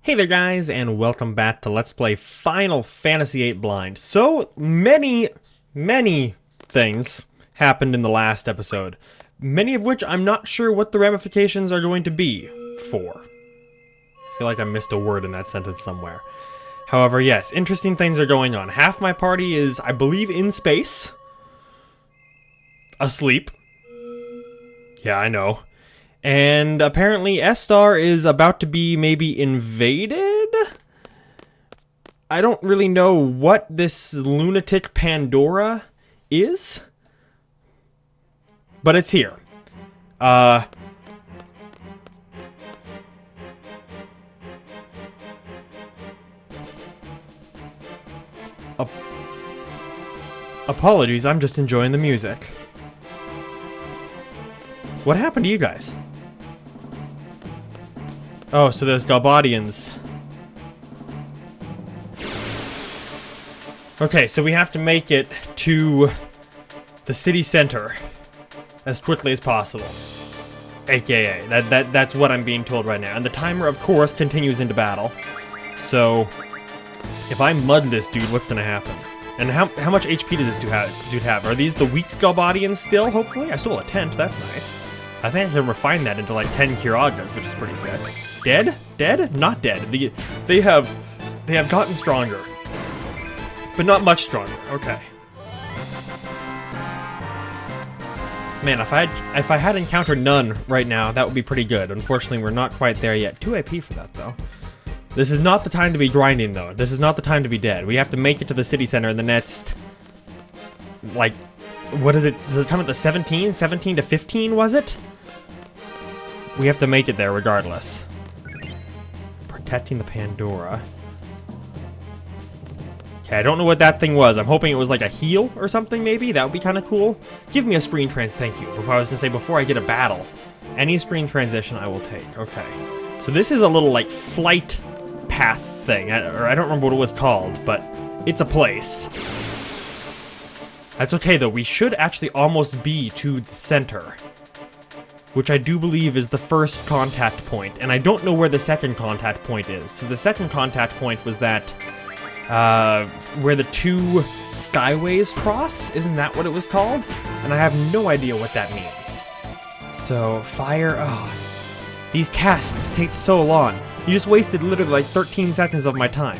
Hey there guys, and welcome back to Let's Play Final Fantasy VIII Blind. So many things happened in the last episode, many of which I'm not sure what the ramifications are going to be for. I feel like I missed a word in that sentence somewhere. However, yes, interesting things are going on. Half my party is, I believe, in space. Asleep. Yeah, I know. And apparently Estar is about to be maybe invaded? I don't really know what this lunatic Pandora is, but it's here. Apologies, I'm just enjoying the music. What happened to you guys? Oh, so there's Galbadians. Okay, so we have to make it to the city center as quickly as possible. AKA, that's what I'm being told right now. And the timer, of course, continues into battle. So, if I mud this dude, what's gonna happen? And how much HP does this dude have? Are these the weak Galbadians still, hopefully? I stole a tent, that's nice. I think I can refine that into like 10 Kiragas, which is pretty sick. Dead? Dead? Not dead. They have gotten stronger. But not much stronger. Okay. Man, if I had encountered none right now, that would be pretty good. Unfortunately, we're not quite there yet. 2 AP for that, though. This is not the time to be grinding, though. This is not the time to be dead. We have to make it to the city center in the next... like... what is it? Is it time at the 17? 17 to 15, was it? We have to make it there regardless. Protecting the Pandora. Okay, I don't know what that thing was. I'm hoping it was like a heal or something, maybe? That would be kind of cool. Give me a screen trans, thank you. Before I was going to say, before I get a battle. Any screen transition I will take. Okay. So this is a little, like, flight path thing. I don't remember what it was called, but it's a place. That's okay, though. We should actually almost be to the center, which I do believe is the first contact point, and I don't know where the second contact point is. So the second contact point was that, where the two skyways cross? Isn't that what it was called? And I have no idea what that means. So, fire, oh. These casts take so long. You just wasted literally like 13 seconds of my time.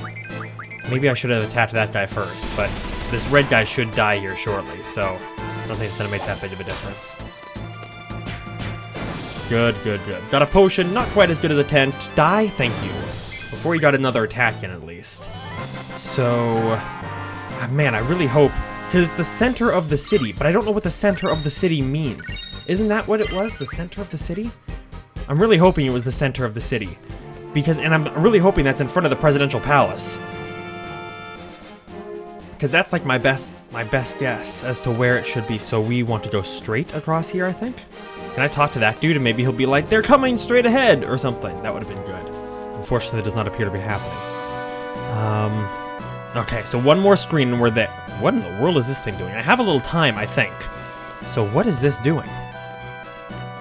Maybe I should have attacked that guy first, but this red guy should die here shortly, so I don't think it's gonna make that big of a difference. Good, good, good. Got a potion, not quite as good as a tent. Die? Thank you. Before he got another attack in, at least. So... man, I really hope... because it's the center of the city, but I don't know what the center of the city means. Isn't that what it was? The center of the city? I'm really hoping it was the center of the city. Because, and I'm really hoping that's in front of the presidential palace. Because that's like my best guess as to where it should be. So we want to go straight across here, I think? Can I talk to that dude and maybe he'll be like, they're coming straight ahead, or something. That would have been good. Unfortunately, it does not appear to be happening. Okay, so one more screen and we're there. What in the world is this thing doing? I have a little time, I think. So what is this doing?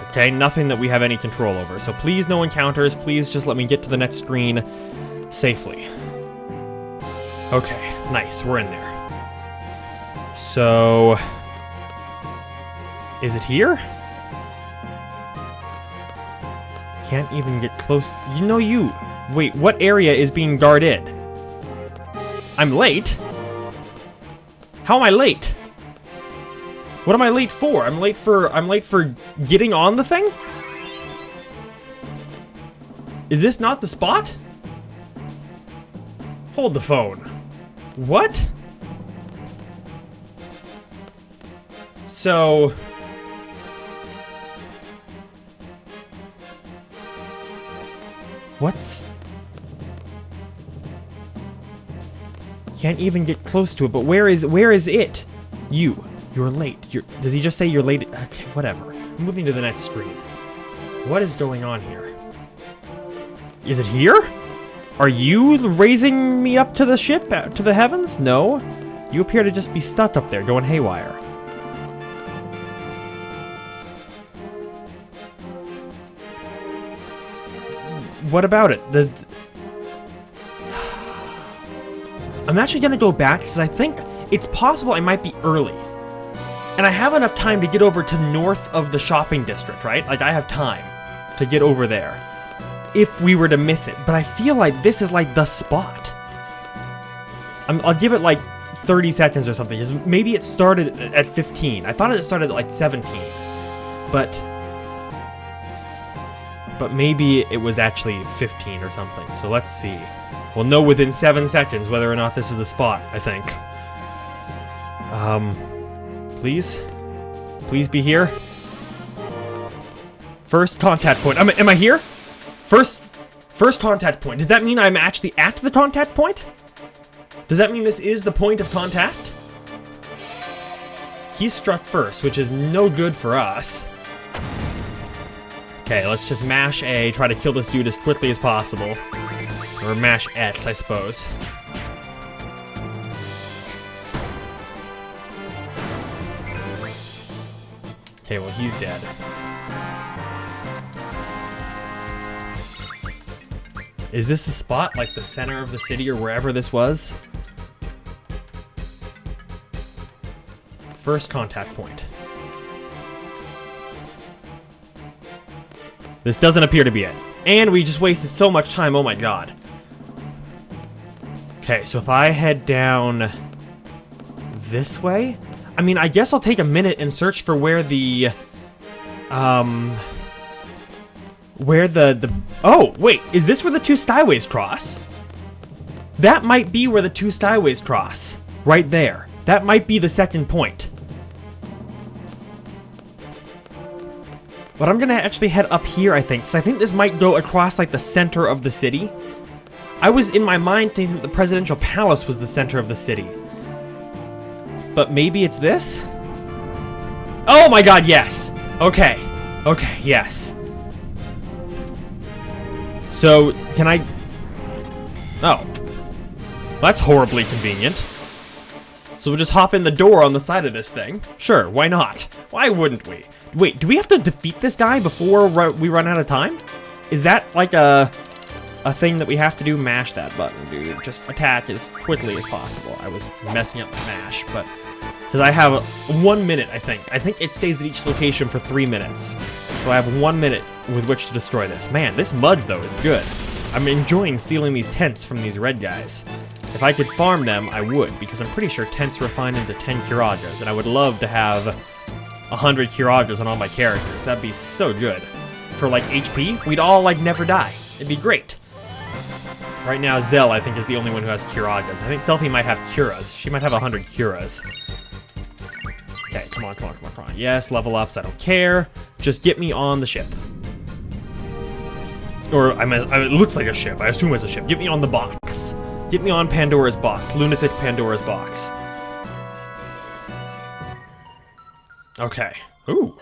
Okay, nothing that we have any control over. So please, no encounters. Please just let me get to the next screen safely. Okay, nice. We're in there. So... is it here? Can't even get close. You know you. Wait, what area is being guarded? I'm late? How am I late? What am I late for? I'm late for getting on the thing? Is this not the spot? Hold the phone. What? So... what's... can't even get close to it, but where is it? You're late. Does he just say you're late? Okay, whatever. Moving to the next screen. What is going on here? Is it here? Are you raising me up to the ship, to the heavens? No. You appear to just be stuck up there, going haywire. What about it? I'm actually gonna go back because I think it's possible I might be early. And I have enough time to get over to north of the shopping district, right? Like, I have time to get over there if we were to miss it. But I feel like this is like the spot. I'll give it like 30 seconds or something. Maybe it started at 15. I thought it started at like 17. But maybe it was actually 15 or something. So let's see. We'll know within 7 seconds whether or not this is the spot, I think. Please? Please be here? First contact point. Am I here? First contact point. Does that mean I'm actually at the contact point? Does that mean this is the point of contact? He's struck first, which is no good for us. Okay, let's just mash A, try to kill this dude as quickly as possible. Or mash X, I suppose. Okay, well, he's dead. Is this the spot? Like the center of the city or wherever this was? First contact point. This doesn't appear to be it. And we just wasted so much time, oh my god. Okay, so if I head down this way? I mean, I guess I'll take a minute and search for where the... Oh, wait, is this where the two skyways cross? That might be where the two skyways cross. Right there. That might be the second point. But I'm gonna actually head up here, I think, because I think this might go across, like, the center of the city. I was, in my mind, thinking that the presidential palace was the center of the city. But maybe it's this? Oh my god, yes! Okay. Okay, yes. So, can I... Oh. That's horribly convenient. So we'll just hop in the door on the side of this thing. Sure, why not? Why wouldn't we? Wait, do we have to defeat this guy before we run out of time? Is that like a thing that we have to do? Mash that button, dude. Just attack as quickly as possible. I was messing up the mash, but... Because I have 1 minute, I think. I think it stays at each location for 3 minutes. So I have 1 minute with which to destroy this. Man, this mud, though, is good. I'm enjoying stealing these tents from these red guys. If I could farm them, I would, because I'm pretty sure tents refine into 10 Kiragas, and I would love to have 100 Kiragas on all my characters. That'd be so good. For, like, HP, we'd all, like, never die. It'd be great. Right now, Zell, I think, is the only one who has Kiragas. I think Selfie might have Curas. She might have 100 Curas. Okay, come on, come on, come on, come on. Yes, level ups, I don't care. Just get me on the ship. Or, it looks like a ship. I assume it's a ship. Get me on the box. Get me on Pandora's box. Lunatic Pandora's box. Okay. Ooh.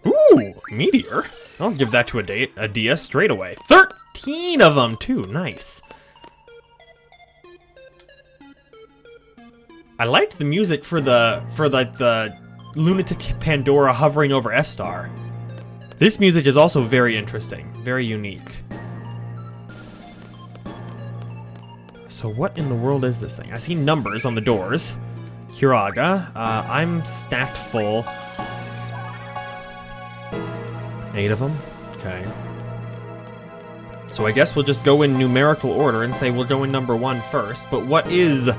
Ooh, meteor. I'll give that to a Dia straight away. 13 of them, too. Nice. I liked the music for the Lunatic Pandora hovering over Estar. This music is also very interesting. Very unique. So what in the world is this thing? I see numbers on the doors. Kiraga. I'm stacked full. 8 of them? Okay. So I guess we'll just go in numerical order and say we'll go in number 1 first. But what is...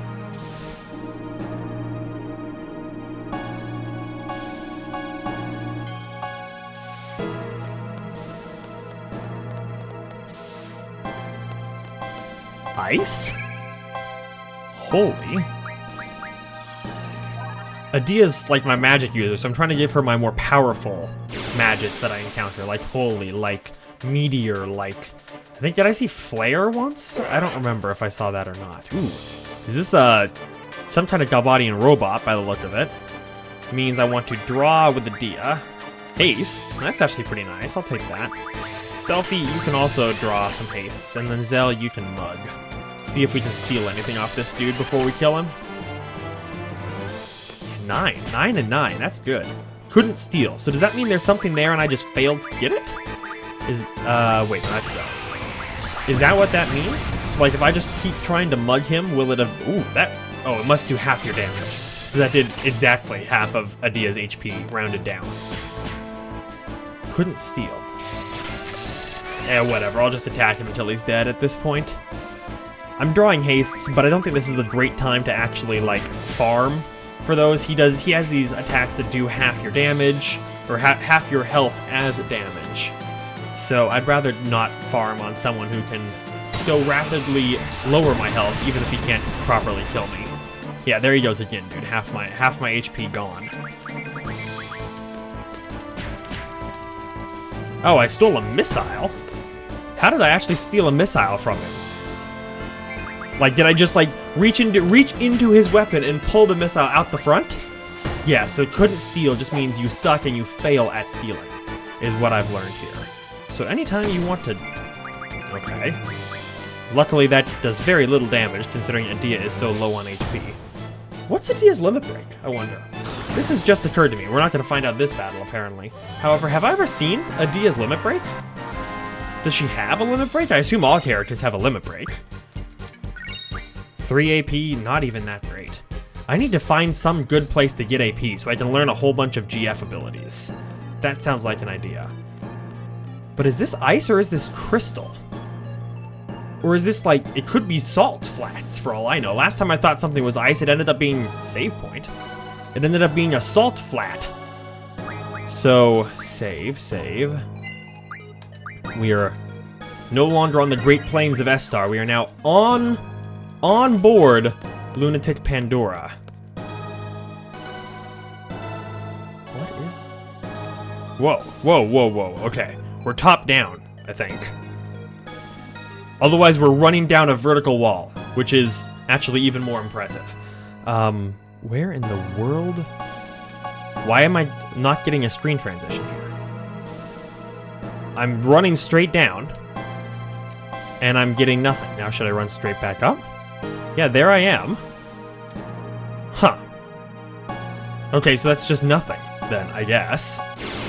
ice? Holy. Adia's like my magic user, so I'm trying to give her my more powerful magics that I encounter, like holy, like meteor, like... I think, did I see flare once? I don't remember if I saw that or not. Ooh. Is this some kind of Galbadian robot by the look of it? Means I want to draw with the Dia. Haste, that's actually pretty nice, I'll take that. Selfie, you can also draw some hastes, and then Zell, you can mug. See if we can steal anything off this dude before we kill him. 9 and 9, that's good. Couldn't steal, so does that mean there's something there and I just failed to get it? Wait, no, that's Zell. Is that what that means? So, like, if I just keep trying to mug him, will it have... Ooh, that... Oh, it must do half your damage. So that did exactly half of Adia's HP, rounded down. Couldn't steal. Whatever, I'll just attack him until he's dead at this point. I'm drawing hastes, but I don't think this is the great time to actually, like, farm for those. He has these attacks that do half your damage, or half your health as damage. So I'd rather not farm on someone who can so rapidly lower my health, even if he can't properly kill me. Yeah, there he goes again, dude. Half my HP gone. Oh, I stole a missile? How did I actually steal a missile from him? Like, did I just, like, reach into his weapon and pull the missile out the front? Yeah, so couldn't steal just means you suck and you fail at stealing, is what I've learned here. So anytime you want to... Okay. Luckily, that does very little damage, considering Adia is so low on HP. What's Adia's limit break, I wonder? This has just occurred to me. We're not going to find out this battle, apparently. However, have I ever seen Adia's limit break? Does she have a limit break? I assume all characters have a limit break. 3 AP, not even that great. I need to find some good place to get AP so I can learn a whole bunch of GF abilities. That sounds like an idea. But is this ice or is this crystal? Or is this, like, it could be salt flats for all I know. Last time I thought something was ice, it ended up being save point. It ended up being a salt flat. So, save. We are no longer on the Great Plains of Estar. We are now on board Lunatic Pandora. What is... Whoa. Okay. We're top down, I think. Otherwise, we're running down a vertical wall, which is actually even more impressive. Where in the world? Why am I not getting a screen transition here? I'm running straight down, and I'm getting nothing. Now, should I run straight back up? Yeah, there I am. Huh. Okay, so that's just nothing, then, I guess.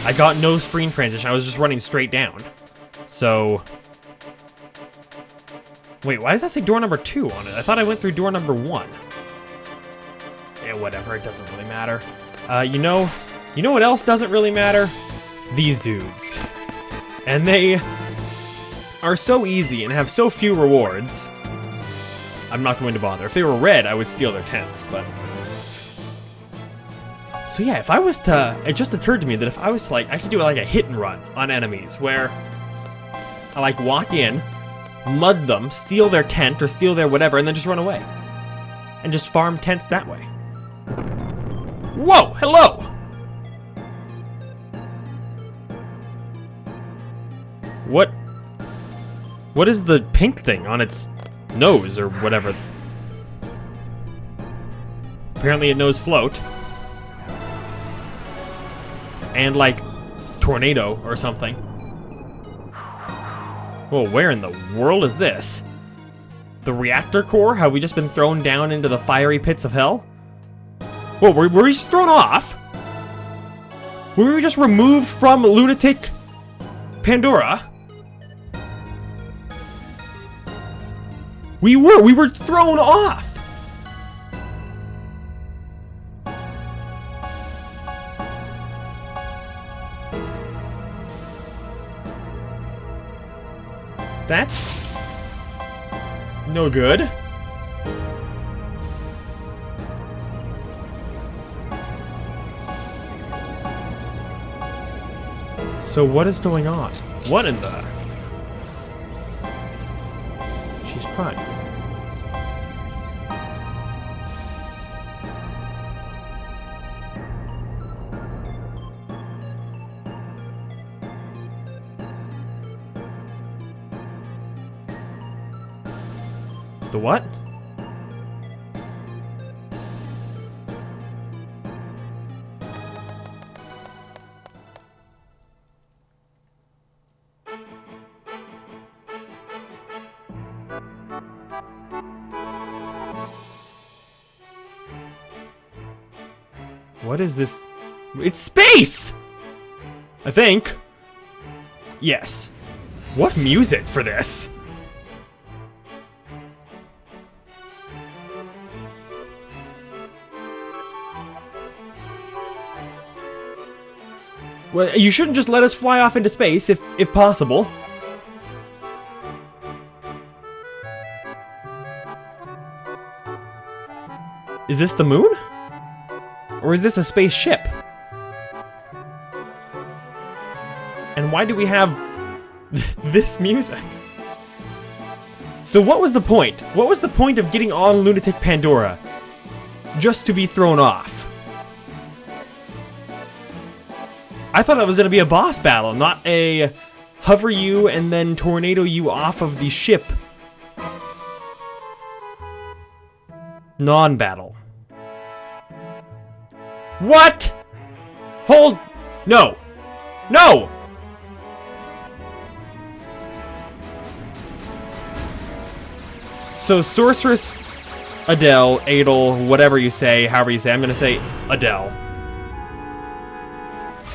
I got no screen transition, I was just running straight down. So... Wait, why does that say door number 2 on it? I thought I went through door number 1. Yeah, whatever, it doesn't really matter. You know what else doesn't really matter? These dudes. And they are so easy and have so few rewards. I'm not going to bother. If they were red, I would steal their tents, but... So yeah, if I was to... It just occurred to me that if I was to, like, I could do, like, a hit and run on enemies, where I, like, walk in, mud them, steal their tent, or steal their whatever, and then just run away. And just farm tents that way. Whoa! Hello! What is the pink thing on its nose, or whatever? Apparently it knows float. And, like, tornado or something. Whoa, where in the world is this? The reactor core? Have we just been thrown down into the fiery pits of hell? Whoa, were we just thrown off? Were we just removed from Lunatic Pandora? We were thrown off! That's no good. So what is going on? What in the... She's crying. The what? What is this? It's space! I think. Yes. What music for this? Well, you shouldn't just let us fly off into space, if possible. Is this the moon? Or is this a spaceship? And why do we have this music? So what was the point? What was the point of getting on Lunatic Pandora? Just to be thrown off. I thought that was going to be a boss battle, not a hover you and then tornado you off of the ship. Non-battle. What? Hold. No. No! So Sorceress Adele, Adel, whatever you say, however you say, I'm gonna say Adele,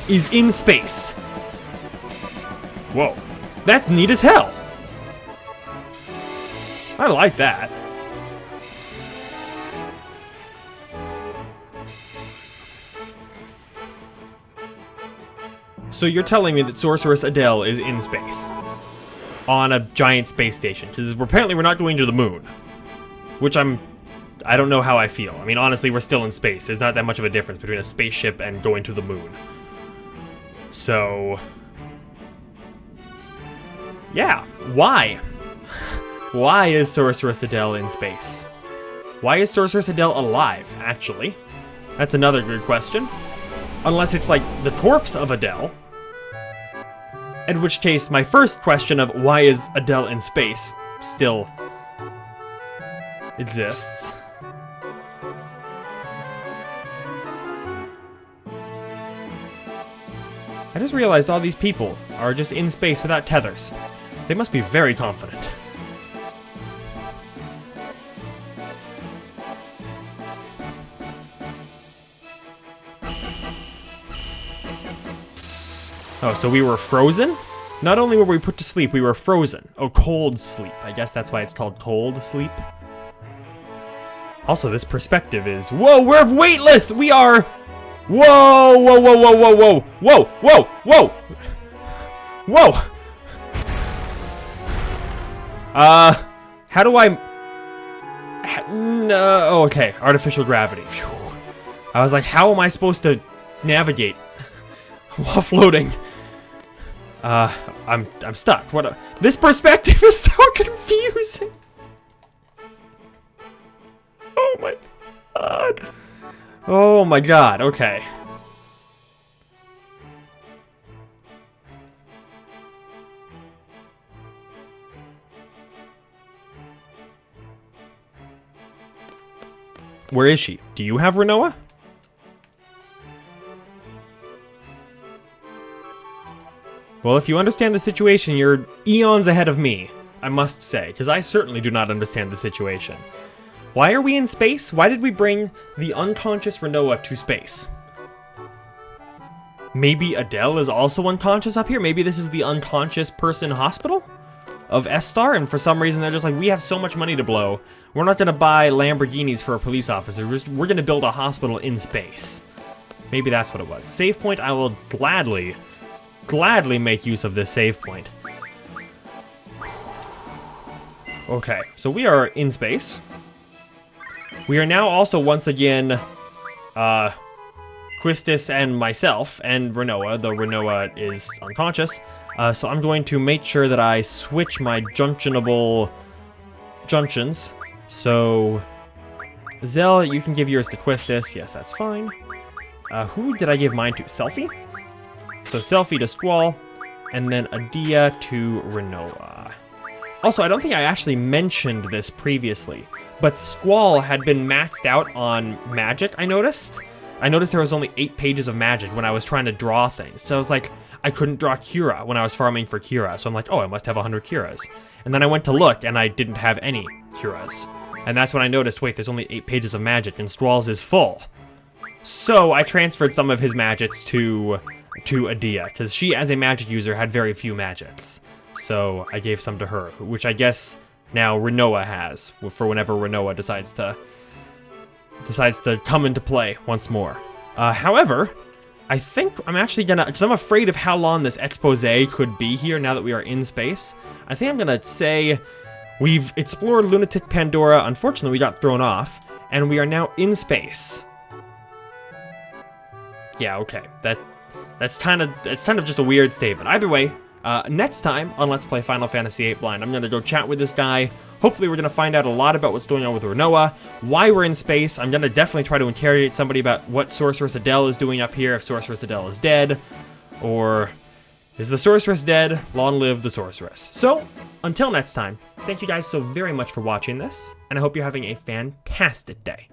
is in space. Whoa. That's neat as hell. I like that. So you're telling me that Sorceress Adele is in space? On a giant space station? Because apparently we're not going to the moon. Which I don't know how I feel. I mean, honestly, we're still in space. There's not that much of a difference between a spaceship and going to the moon. So... yeah, why? Why is Sorceress Adele in space? Why is Sorceress Adele alive, actually? That's another good question. Unless it's like the corpse of Adele. In which case, my first question of why is Adele in space still exists. I just realized all these people are just in space without tethers. They must be very confident. Oh, so we were frozen? Not only were we put to sleep, we were frozen. Oh, cold sleep. I guess that's why it's called cold sleep. Also, this perspective is... whoa, we're weightless! We are... whoa, whoa, whoa, whoa, whoa, whoa, whoa, whoa, whoa! Whoa! How do I... no, oh, okay, artificial gravity. Phew. I was like, how am I supposed to navigate while floating? I'm stuck. What? This perspective is so confusing. Oh my god. Oh my god. Okay. Where is she? Do you have Renoa? Well, if you understand the situation, you're eons ahead of me, I must say, because I certainly do not understand the situation. Why are we in space? Why did we bring the unconscious Renoa to space? Maybe Adele is also unconscious up here? Maybe this is the unconscious person hospital of Estar, and for some reason they're just like, we have so much money to blow, we're not going to buy Lamborghinis for a police officer, we're going to build a hospital in space. Maybe that's what it was. Save point, I will gladly make use of this save point. Okay, so we are in space. We are now also once again, Quistis and myself, and Renoa, though Renoa is unconscious. So I'm going to make sure that I switch my junctionable junctions. So, Zell, you can give yours to Quistis. Yes, that's fine. Who did I give mine to? Selfie? So Selfie to Squall, and then Adia to Renoa. Also, I don't think I actually mentioned this previously, but Squall had been maxed out on magic, I noticed. I noticed there was only 8 pages of magic when I was trying to draw things. So I was like, I couldn't draw Cura when I was farming for Cura. So I'm like, oh, I must have 100 Curas. And then I went to look, and I didn't have any Curas. And that's when I noticed, wait, there's only 8 pages of magic, and Squall's is full. So I transferred some of his magics to Adia, because she, as a magic user, had very few magics. So I gave some to her, which I guess now Renoa has, for whenever Renoa decides to come into play once more. However, I think I'm actually gonna, because I'm afraid of how long this expose could be here now that we are in space. I think I'm gonna say we've explored Lunatic Pandora. Unfortunately, we got thrown off, and we are now in space. Yeah, okay. That's kind of just a weird statement. Either way, next time on Let's Play Final Fantasy VIII Blind, I'm gonna go chat with this guy. Hopefully we're going to find out a lot about what's going on with Renoa, why we're in space. I'm going to definitely try to interrogate somebody about what Sorceress Adele is doing up here, if Sorceress Adele is dead, or is the Sorceress dead? Long live the Sorceress. So, until next time, thank you guys so very much for watching this, and I hope you're having a fantastic day.